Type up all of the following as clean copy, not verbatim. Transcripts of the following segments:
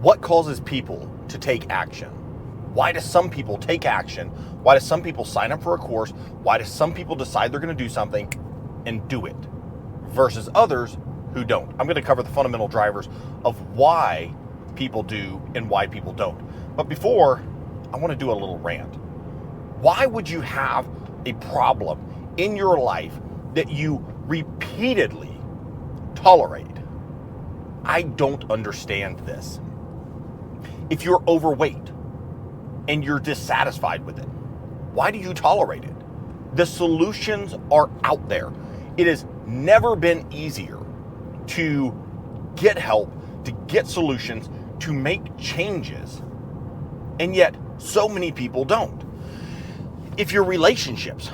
What causes people to take action? Why do some people take action? Why do some people sign up for a course? Why do some people decide they're going to do something and do it versus others who don't? I'm going to cover the fundamental drivers of why people do and why people don't. But before, I want to do a little rant. Why would you have a problem in your life that you repeatedly tolerate? I don't understand this. If you're overweight and you're dissatisfied with it, why do you tolerate it? The solutions are out there. It has never been easier to get help, to get solutions, to make changes. And yet, so many people don't. If your relationships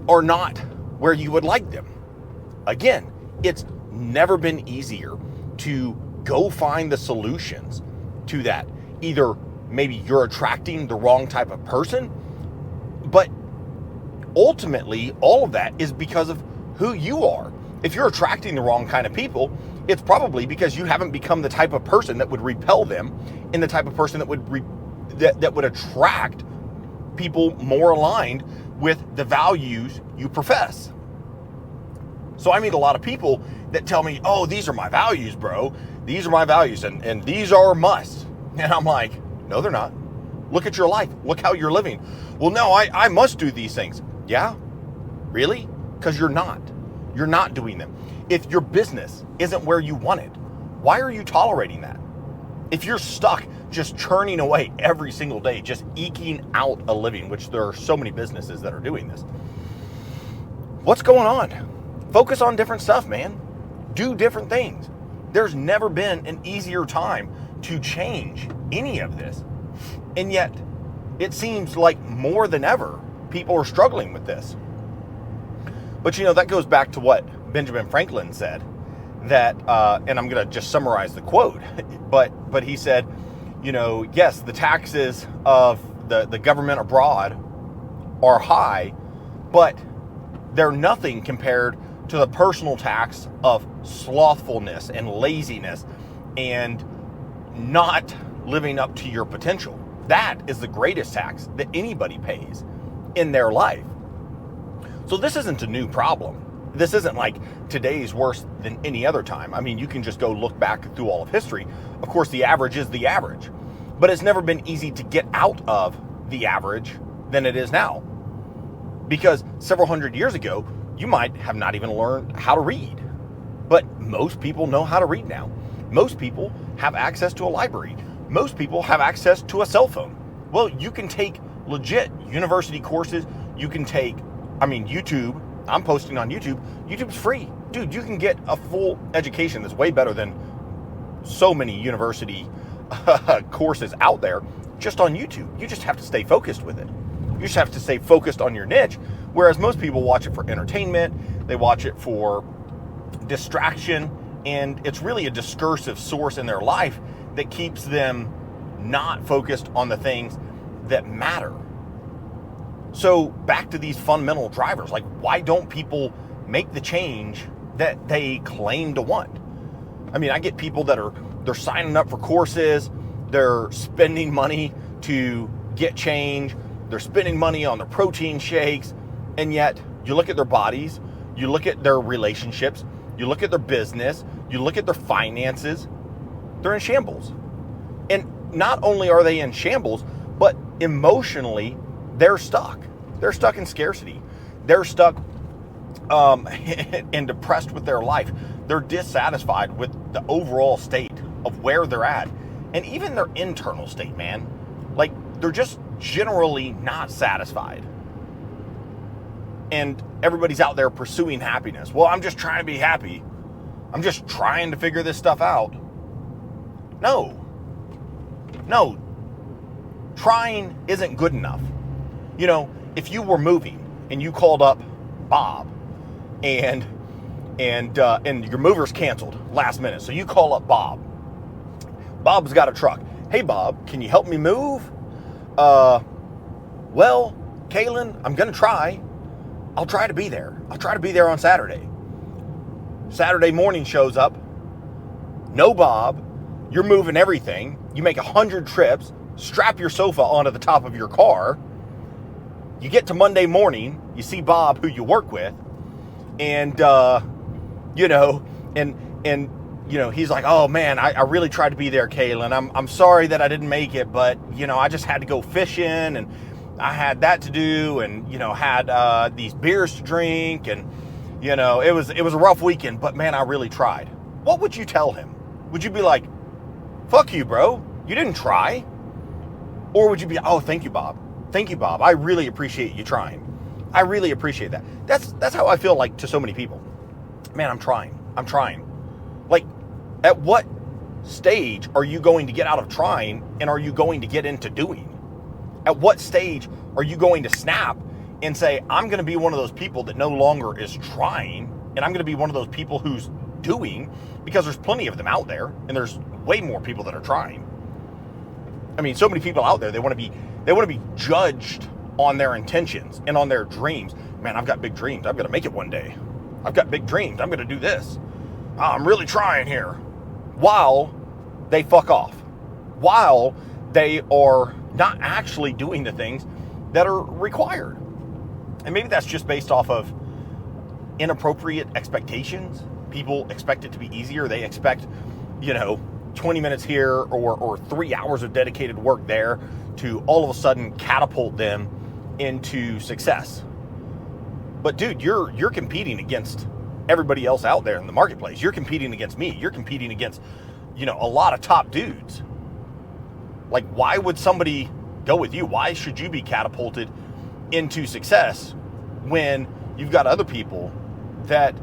are not where you would like them, again, it's never been easier to go find the solutions to that. Either maybe you're attracting the wrong type of person, but ultimately all of that is because of who you are. If you're attracting the wrong kind of people, it's probably because you haven't become the type of person that would repel them and the type of person that would attract people more aligned with the values you profess. So I meet a lot of people that tell me, oh, these are my values, bro. These are my values and these are musts. And I'm like, no, they're not. Look at your life. Look how you're living. Well, no, I must do these things. Yeah? Really? Because you're not. You're not doing them. If your business isn't where you want it, why are you tolerating that? If you're stuck just churning away every single day, just eking out a living, which there are so many businesses that are doing this, what's going on? Focus on different stuff, man. Do different things. There's never been an easier time to change any of this. And yet, it seems like more than ever, people are struggling with this. But that goes back to what Benjamin Franklin said, that, and I'm going to just summarize the quote, but he said, yes, the taxes of the government abroad are high, but they're nothing compared to the personal tax of slothfulness and laziness and not living up to your potential. That is the greatest tax that anybody pays in their life. So this isn't a new problem. This isn't like today's worse than any other time. I mean, you can just go look back through all of history. Of course, the average is the average, but it's never been easy to get out of the average than it is now. Because several hundred years ago, you might have not even learned how to read, but most people know how to read now. Most people have access to a library. Most people have access to a cell phone. Well, you can take legit university courses. You can take, YouTube. I'm posting on YouTube. YouTube's free. Dude, you can get a full education that's way better than so many university courses out there just on YouTube. You just have to stay focused with it. You just have to stay focused on your niche, whereas most people watch it for entertainment. They watch it for distraction, and it's really a discursive source in their life that keeps them not focused on the things that matter. So back to these fundamental drivers, like why don't people make the change that they claim to want? I get people that they're signing up for courses, they're spending money to get change, they're spending money on their protein shakes, and yet you look at their bodies, you look at their relationships, you look at their business, you look at their finances, they're in shambles. And not only are they in shambles, but emotionally, they're stuck. They're stuck in scarcity. They're stuck and depressed with their life. They're dissatisfied with the overall state of where they're at. And even their internal state, man. Like, they're just generally not satisfied. And everybody's out there pursuing happiness. Well, I'm just trying to be happy. I'm just trying to figure this stuff out. No. Trying isn't good enough. If you were moving and you called up Bob and your mover's canceled last minute, so you call up Bob. Bob's got a truck. Hey, Bob, can you help me move? Well, Kaylin, I'm going to try. I'll try to be there. I'll try to be there on Saturday. Saturday morning shows up. No Bob. You're moving everything. You make 100 trips, strap your sofa onto the top of your car. You get to Monday morning, you see Bob, who you work with, and, he's like, oh man, I really tried to be there, Kaylin. I'm sorry that I didn't make it, but, I just had to go fishing, and I had that to do, and, had these beers to drink, and, it was a rough weekend, but man, I really tried. What would you tell him? Would you be like, fuck you, bro, you didn't try? Or would you be, oh, thank you, Bob. Thank you, Bob. I really appreciate you trying. I really appreciate that. That's how I feel like to so many people. Man, I'm trying. Like, at what stage are you going to get out of trying and are you going to get into doing? At what stage are you going to snap and say, I'm going to be one of those people that no longer is trying, and I'm going to be one of those people who's doing, because there's plenty of them out there, and there's way more people that are trying. I mean, so many people out there, they want to be judged on their intentions and on their dreams. Man, I've got big dreams. I'm going to make it one day. I've got big dreams. I'm going to do this. I'm really trying here. While they fuck off. While they are not actually doing the things that are required. And maybe that's just based off of inappropriate expectations. People expect it to be easier. They expect, 20 minutes here or 3 hours of dedicated work there to all of a sudden catapult them into success. But dude, you're competing against everybody else out there in the marketplace. You're competing against me. You're competing against, a lot of top dudes. Like, why would somebody go with you? Why should you be catapulted into success when you've got other people that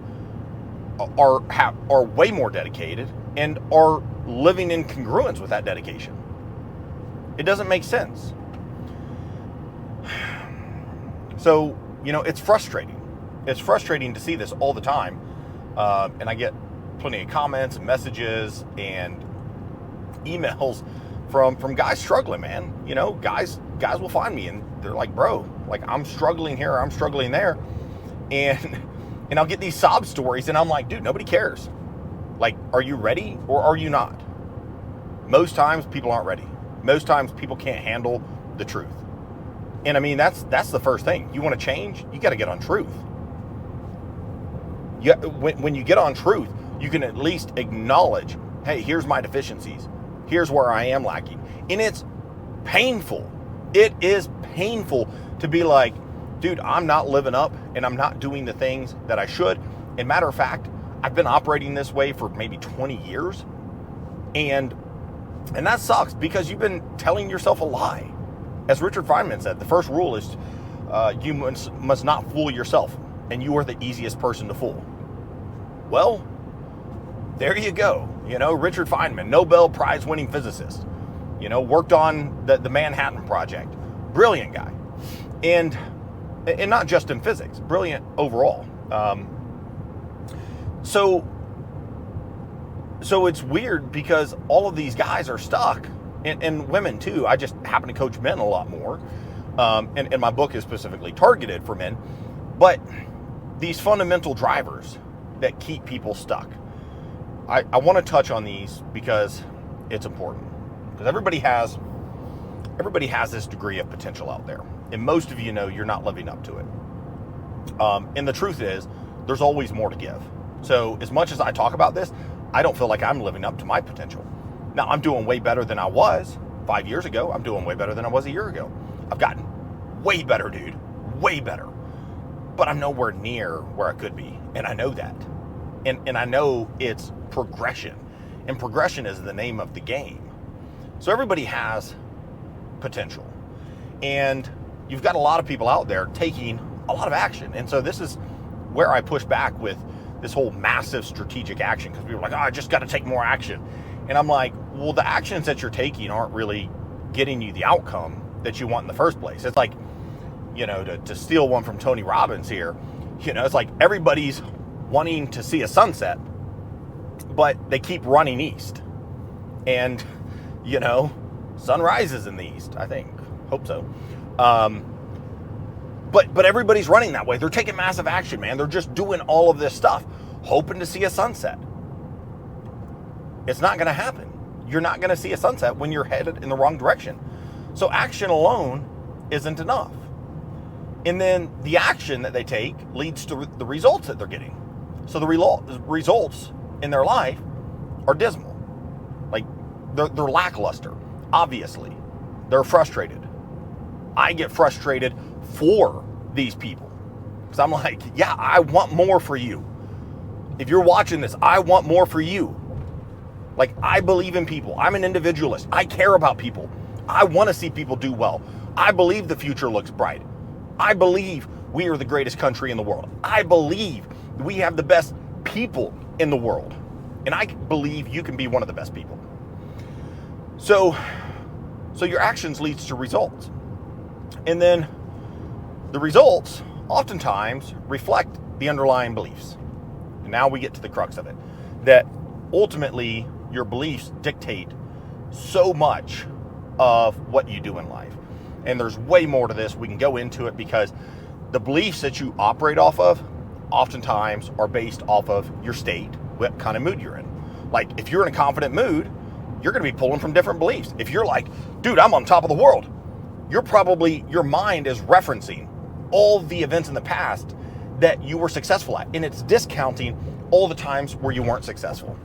are way more dedicated and are living in congruence with that dedication? It doesn't make sense. So, it's frustrating. It's frustrating to see this all the time. And I get plenty of comments and messages and emails from guys struggling, man. Guys will find me and they're like, bro, like, I'm struggling here, I'm struggling there. And I'll get these sob stories and I'm like, dude, nobody cares. Like, are you ready or are you not? Most times people aren't ready. Most times people can't handle the truth. And I mean, that's the first thing. You want to change, you got to get on truth. When you get on truth, you can at least acknowledge, hey, here's my deficiencies. Here's where I am lacking. And it's painful. It is painful to be like, dude, I'm not living up and I'm not doing the things that I should. And matter of fact, I've been operating this way for maybe 20 years. And that sucks because you've been telling yourself a lie. As Richard Feynman said, the first rule is you must not fool yourself, and you are the easiest person to fool. Well, there you go. Richard Feynman, Nobel Prize winning physicist, worked on the Manhattan Project. Brilliant guy. And not just in physics, brilliant overall. So it's weird because all of these guys are stuck, and women too. I just happen to coach men a lot more. And my book is specifically targeted for men. But these fundamental drivers that keep people stuck, I want to touch on these because it's important. Because everybody has this degree of potential out there. And most of you know you're not living up to it. And the truth is, there's always more to give. So as much as I talk about this, I don't feel like I'm living up to my potential. Now, I'm doing way better than I was 5 years ago. I'm doing way better than I was a year ago. I've gotten way better, dude. Way better. But I'm nowhere near where I could be. And I know that. And I know it's progression. And progression is the name of the game. So everybody has potential. And you've got a lot of people out there taking a lot of action. And so this is where I push back with this whole massive strategic action, because people are like, oh, I just got to take more action. And I'm like, well, the actions that you're taking aren't really getting you the outcome that you want in the first place. It's like, to steal one from Tony Robbins here, it's like everybody's wanting to see a sunset, but they keep running east. And, sun rises in the east, I think. Hope so. But everybody's running that way. They're taking massive action, man. They're just doing all of this stuff, hoping to see a sunset. It's not going to happen. you're not going to see a sunset when you're headed in the wrong direction. So action alone isn't enough. And then the action that they take leads to the results that they're getting. So the results in their life are dismal. Like they're lackluster, obviously. They're frustrated. I get frustrated for these people. Because I'm like, yeah, I want more for you. If you're watching this, I want more for you. Like, I believe in people. I'm an individualist. I care about people. I want to see people do well. I believe the future looks bright. I believe we are the greatest country in the world. I believe we have the best people in the world. And I believe you can be one of the best people. So your actions leads to results. And then the results oftentimes reflect the underlying beliefs. And now we get to the crux of it. That ultimately your beliefs dictate so much of what you do in life. And there's way more to this. We can go into it because the beliefs that you operate off of oftentimes are based off of your state, what kind of mood you're in. Like if you're in a confident mood, you're going to be pulling from different beliefs. If you're like, dude, I'm on top of the world, your mind is referencing all the events in the past that you were successful at, and it's discounting all the times where you weren't successful.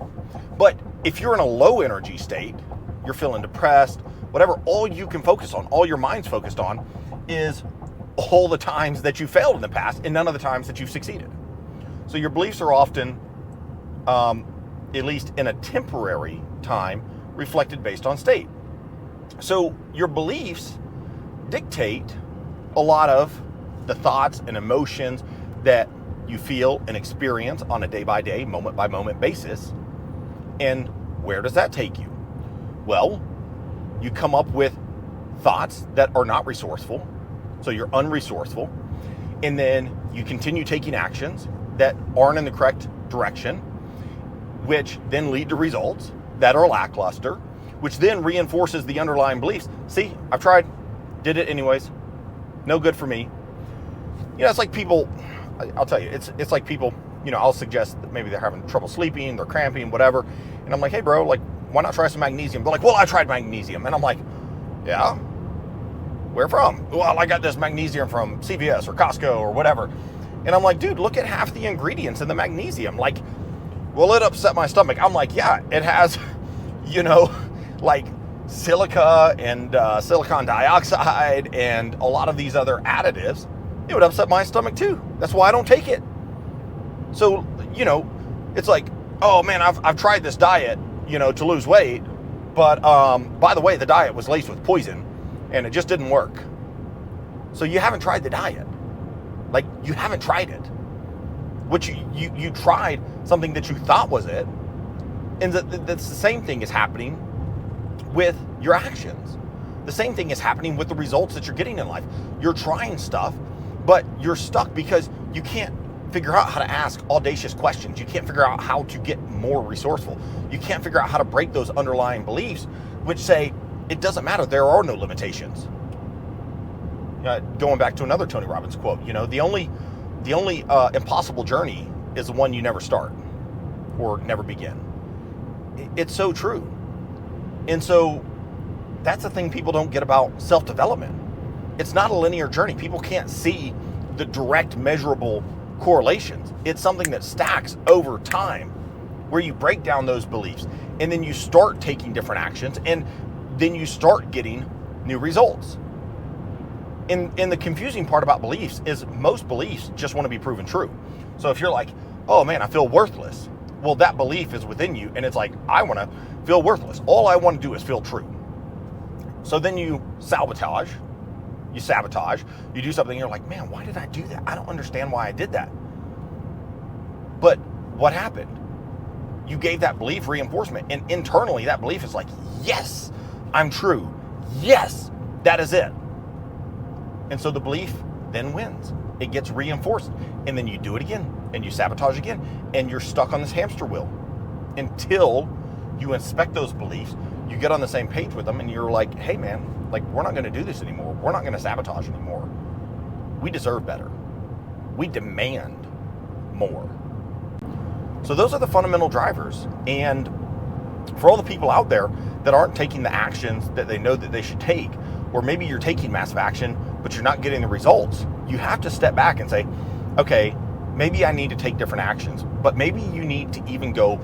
But if you're in a low energy state, you're feeling depressed, whatever, all you can focus on, all your mind's focused on is all the times that you failed in the past and none of the times that you've succeeded. So your beliefs are often, at least in a temporary time, reflected based on state. So your beliefs dictate a lot of the thoughts and emotions that you feel and experience on a day-by-day, moment-by-moment basis. And where does that take you? Well, you come up with thoughts that are not resourceful, so you're unresourceful, and then you continue taking actions that aren't in the correct direction, which then lead to results that are lackluster, which then reinforces the underlying beliefs. See, I've tried, did it anyways, no good for me. You know, it's like people, I'll tell you, it's like people, you know, I'll suggest that maybe they're having trouble sleeping, they're cramping, whatever, and I'm like, hey bro, like, why not try some magnesium? They're like, well, I tried magnesium. And I'm like, yeah? Where from? Well, I got this magnesium from CVS or Costco or whatever. And I'm like, dude, look at half the ingredients in the magnesium. Like, will it upset my stomach? I'm like, yeah, it has, you know, like silica and silicon dioxide and a lot of these other additives. It would upset my stomach too. That's why I don't take it. So, you know, it's like, oh man, I've tried this diet, you know, to lose weight, but by the way, the diet was laced with poison and it just didn't work. So you haven't tried the diet. Like, you haven't tried it. Which you tried something that you thought was it. And that's the same thing is happening with your actions. The same thing is happening with the results that you're getting in life. You're trying stuff, but you're stuck because you can't figure out how to ask audacious questions. You can't figure out how to get more resourceful. You can't figure out how to break those underlying beliefs, which say, it doesn't matter, there are no limitations. Going back to another Tony Robbins quote, you know, the only impossible journey is the one you never start or never begin. It's so true. And so that's the thing people don't get about self-development. It's not a linear journey. People can't see the direct measurable correlations. It's something that stacks over time where you break down those beliefs and then you start taking different actions and then you start getting new results. And the confusing part about beliefs is most beliefs just want to be proven true. So if you're like, oh man, I feel worthless. Well, that belief is within you and it's like, I want to feel worthless. All I want to do is feel true. So then you sabotage, you do something and you're like, man, why did I do that? I don't understand why I did that. But what happened? You gave that belief reinforcement and internally that belief is like, yes, I'm true. Yes, that is it. And so the belief then wins. It gets reinforced. And then you do it again and you sabotage again and you're stuck on this hamster wheel until you inspect those beliefs, you get on the same page with them and you're like, hey man, like we're not going to do this anymore. We're not going to sabotage anymore. We deserve better. We demand more. So those are the fundamental drivers. And for all the people out there that aren't taking the actions that they know that they should take. Or maybe you're taking massive action, but you're not getting the results. You have to step back and say, okay, maybe I need to take different actions, but maybe you need to even go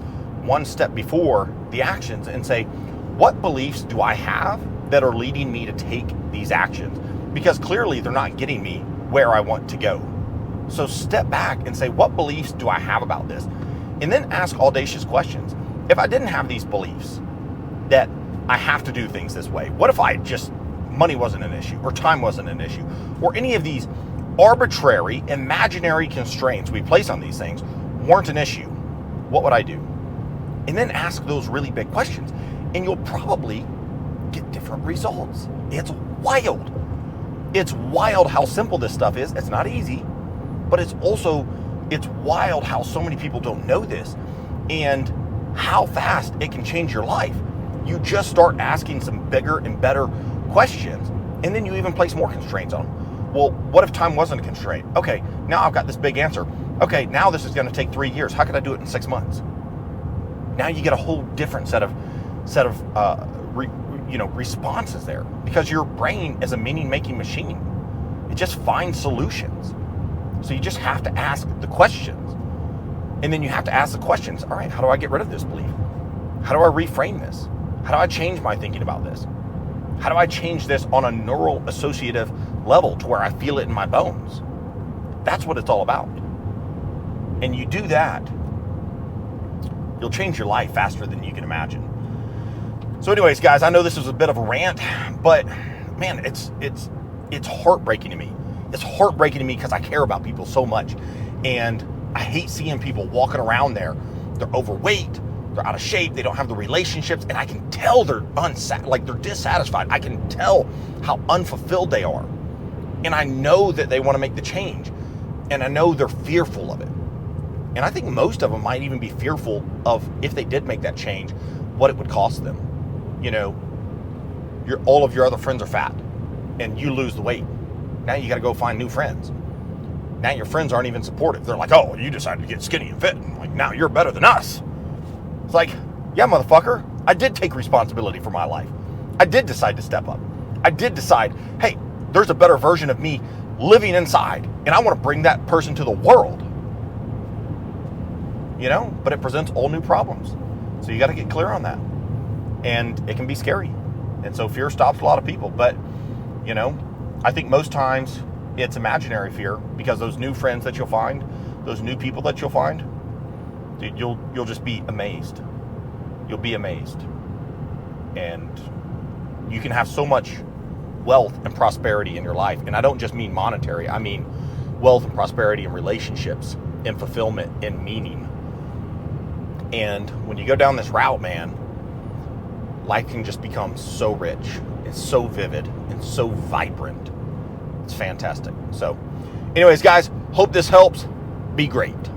one step before the actions and say, what beliefs do I have that are leading me to take these actions? Because clearly they're not getting me where I want to go. So step back and say, what beliefs do I have about this? And then ask audacious questions. If I didn't have these beliefs that I have to do things this way, what if money wasn't an issue, or time wasn't an issue, or any of these arbitrary, imaginary constraints we place on these things weren't an issue? What would I do? And then ask those really big questions, and you'll probably get different results. It's wild. It's wild how simple this stuff is. It's not easy, but it's wild how so many people don't know this and how fast it can change your life. You just start asking some bigger and better questions, and then you even place more constraints on them. Well, what if time wasn't a constraint? Okay, now I've got this big answer. Okay, now this is going to take 3 years. How could I do it in 6 months? Now you get a whole different set of responses there, because your brain is a meaning-making machine. It just finds solutions. So you just have to ask the questions, and then you have to ask the questions. All right, how do I get rid of this belief? How do I reframe this? How do I change my thinking about this? How do I change this on a neural associative level to where I feel it in my bones? That's what it's all about. And you do that, you'll change your life faster than you can imagine. So anyways, guys, I know this was a bit of a rant, but man, it's heartbreaking to me. It's heartbreaking to me because I care about people so much. And I hate seeing people walking around there. They're overweight, they're out of shape, they don't have the relationships, and I can tell they're dissatisfied. I can tell how unfulfilled they are. And I know that they want to make the change. And I know they're fearful of it. And I think most of them might even be fearful of, if they did make that change, what it would cost them. You know, all of your other friends are fat and you lose the weight. Now you got to go find new friends. Now your friends aren't even supportive. They're like, oh, you decided to get skinny and fit. I'm like, now you're better than us. It's like, yeah, motherfucker, I did take responsibility for my life. I did decide to step up. I did decide, hey, there's a better version of me living inside, and I want to bring that person to the world. You know, but it presents all new problems. So you got to get clear on that. And it can be scary. And so fear stops a lot of people. But, you know, I think most times it's imaginary fear, because those new friends that you'll find, those new people that you'll find, dude, you'll just be amazed. You'll be amazed. And you can have so much wealth and prosperity in your life. And I don't just mean monetary. I mean wealth and prosperity in relationships, and fulfillment, and meaning. And when you go down this route, man, life can just become so rich, and so vivid, and so vibrant. It's fantastic. So anyways, guys, hope this helps. Be great.